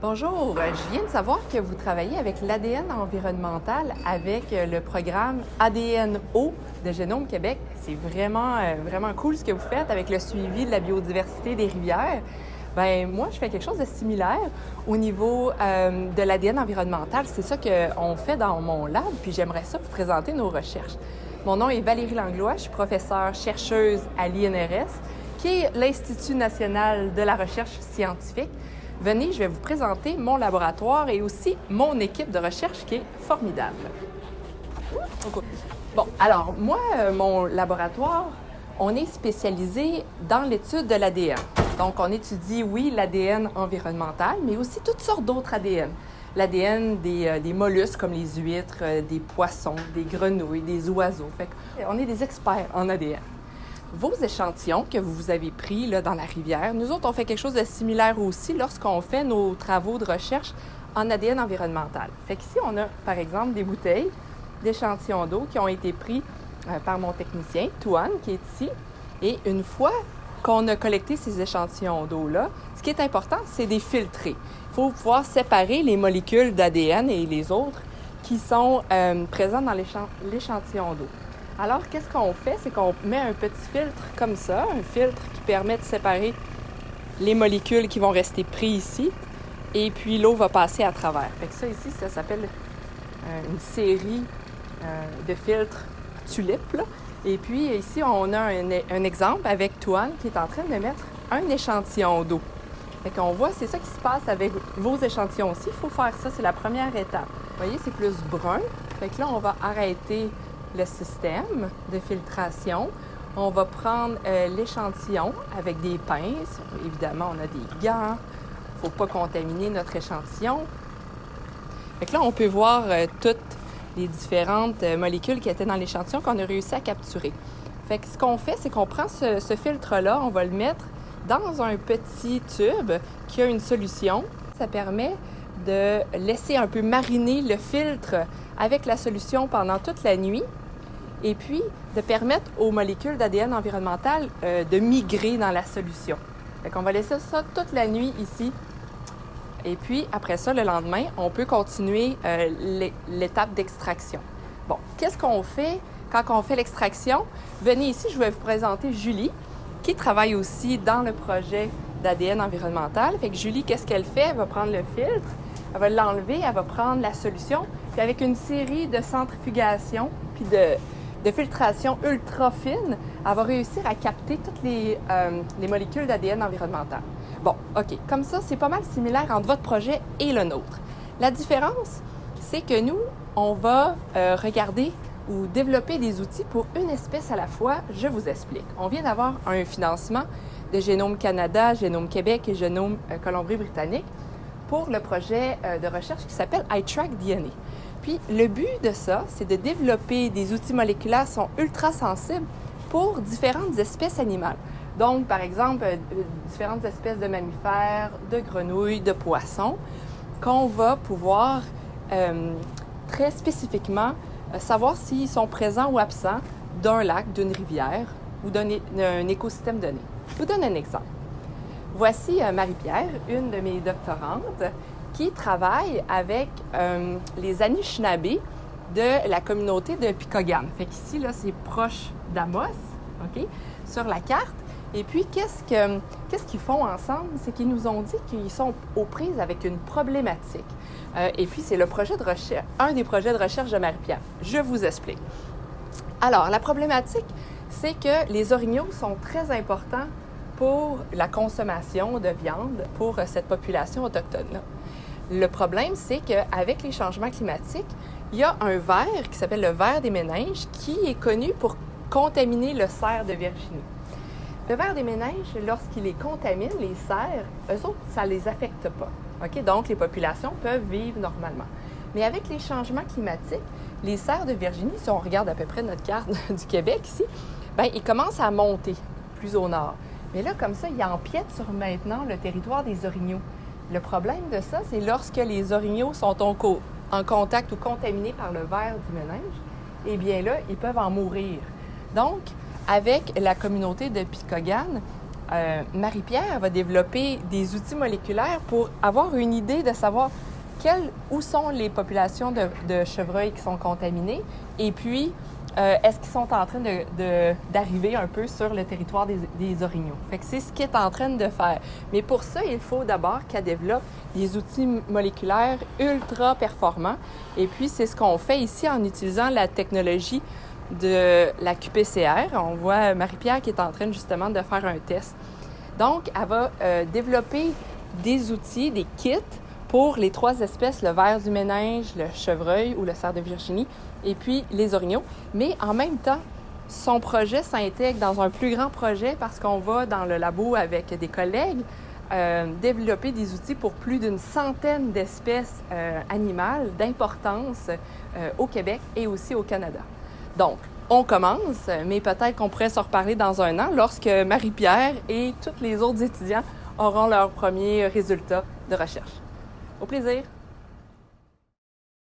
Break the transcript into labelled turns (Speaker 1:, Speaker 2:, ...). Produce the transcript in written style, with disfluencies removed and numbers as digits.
Speaker 1: Bonjour, je viens de savoir que vous travaillez avec l'ADN environnemental avec le programme ADNO de Génome Québec. C'est vraiment cool ce que vous faites avec le suivi de la biodiversité des rivières. Moi, je fais quelque chose de similaire au niveau de l'ADN environnemental. C'est ça qu'on fait dans mon lab, puis j'aimerais ça vous présenter nos recherches. Mon nom est Valérie Langlois, je suis professeure chercheuse à l'INRS, qui est l'Institut national de la recherche scientifique. Venez, je vais vous présenter mon laboratoire et aussi mon équipe de recherche qui est formidable. Bon, alors moi, mon laboratoire, on est spécialisé dans l'étude de l'ADN. Donc, on étudie, oui, l'ADN environnemental, mais aussi toutes sortes d'autres ADN. L'ADN des mollusques comme les huîtres, des poissons, des grenouilles, des oiseaux. Fait qu'on est des experts en ADN. Vos échantillons que vous avez pris là, dans la rivière, nous autres, on fait quelque chose de similaire aussi lorsqu'on fait nos travaux de recherche en ADN environnemental. Fait qu'ici, on a, par exemple, des bouteilles d'échantillons d'eau qui ont été pris par mon technicien, Tuan, qui est ici. Et une fois qu'on a collecté ces échantillons d'eau-là, ce qui est important, c'est de les filtrer. Il faut pouvoir séparer les molécules d'ADN et les autres qui sont présentes dans l'échantillon d'eau. Alors, qu'est-ce qu'on fait? C'est qu'on met un petit filtre comme ça, un filtre qui permet de séparer les molécules qui vont rester prises ici, et puis l'eau va passer à travers. Fait que ça ici, ça s'appelle une série de filtres tulipes, là. Et puis ici, on a un exemple avec Tuan qui est en train de mettre un échantillon d'eau. Fait qu'on voit, c'est ça qui se passe avec vos échantillons aussi. Il faut faire ça, c'est la première étape. Vous voyez, c'est plus brun. Fait que là, on va arrêter le système de filtration. On va prendre l'échantillon avec des pinces. Évidemment, on a des gants. Il ne faut pas contaminer notre échantillon. Fait que là, on peut voir toutes les différentes molécules qui étaient dans l'échantillon qu'on a réussi à capturer. Fait que ce qu'on fait, c'est qu'on prend ce filtre-là, on va le mettre dans un petit tube qui a une solution. Ça permet de laisser un peu mariner le filtre avec la solution pendant toute la nuit et puis de permettre aux molécules d'ADN environnemental de migrer dans la solution. Fait qu'on va laisser ça toute la nuit ici. Et puis, après ça, le lendemain, on peut continuer l'étape d'extraction. Bon, qu'est-ce qu'on fait quand on fait l'extraction? Venez ici, je vais vous présenter Julie, qui travaille aussi dans le projet d'ADN environnemental. Fait que Julie, qu'est-ce qu'elle fait? Elle va prendre le filtre, elle va l'enlever, elle va prendre la solution, puis avec une série de centrifugation, puis de filtration ultra fine, elle va réussir à capter toutes les molécules d'ADN environnemental. Bon, OK, comme ça, c'est pas mal similaire entre votre projet et le nôtre. La différence, c'est que nous, on va regarder ou développer des outils pour une espèce à la fois. Je vous explique. On vient d'avoir un financement de Génome Canada, Génome Québec et Génome Colombie-Britannique pour le projet de recherche qui s'appelle iTrack-DNA. Puis, le but de ça, c'est de développer des outils moléculaires qui sont ultra sensibles pour différentes espèces animales. Donc, par exemple, différentes espèces de mammifères, de grenouilles, de poissons, qu'on va pouvoir très spécifiquement savoir s'ils sont présents ou absents d'un lac, d'une rivière ou d'un écosystème donné. Je vous donne un exemple. Voici Marie-Pierre, une de mes doctorantes, qui travaille avec les Anishinabés de la communauté de Picogan. Fait qu'ici, là, c'est proche d'Amos, OK, sur la carte. Et puis, qu'est-ce qu'ils font ensemble? C'est qu'ils nous ont dit qu'ils sont aux prises avec une problématique. Et puis, c'est un des projets de recherche de Marie-Pierre. Je vous explique. Alors, la problématique, c'est que les orignaux sont très importants pour la consommation de viande pour cette population autochtone-là. Le problème, c'est qu'avec les changements climatiques, il y a un ver qui s'appelle le ver des méninges qui est connu pour contaminer le cerf de Virginie. Le ver des méninges, lorsqu'il les contamine, les cerfs, eux autres, ça ne les affecte pas. OK? Donc, les populations peuvent vivre normalement. Mais avec les changements climatiques, les cerfs de Virginie, si on regarde à peu près notre carte du Québec ici, bien, ils commencent à monter plus au nord. Mais là, comme ça, ils empiètent sur maintenant le territoire des orignaux. Le problème de ça, c'est lorsque les orignaux sont en contact ou contaminés par le ver du méninge, eh bien là, ils peuvent en mourir. Donc, avec la communauté de Picogan, Marie-Pierre va développer des outils moléculaires pour avoir une idée de savoir où sont les populations de chevreuils qui sont contaminées et puis est-ce qu'ils sont en train d'arriver un peu sur le territoire des orignaux. Fait que c'est ce qu'elle est en train de faire. Mais pour ça, il faut d'abord qu'elle développe des outils moléculaires ultra performants. Et puis, c'est ce qu'on fait ici en utilisant la technologie de la QPCR. On voit Marie-Pierre qui est en train justement de faire un test. Donc, elle va développer des outils, des kits pour les 3 espèces, le ver du ménage, le chevreuil ou le cerf de Virginie, et puis les orignaux. Mais en même temps, son projet s'intègre dans un plus grand projet parce qu'on va dans le labo avec des collègues développer des outils pour plus d'une centaine d'espèces animales d'importance au Québec et aussi au Canada. Donc, on commence, mais peut-être qu'on pourrait se reparler dans un an lorsque Marie-Pierre et tous les autres étudiants auront leurs premiers résultats de recherche. Au plaisir!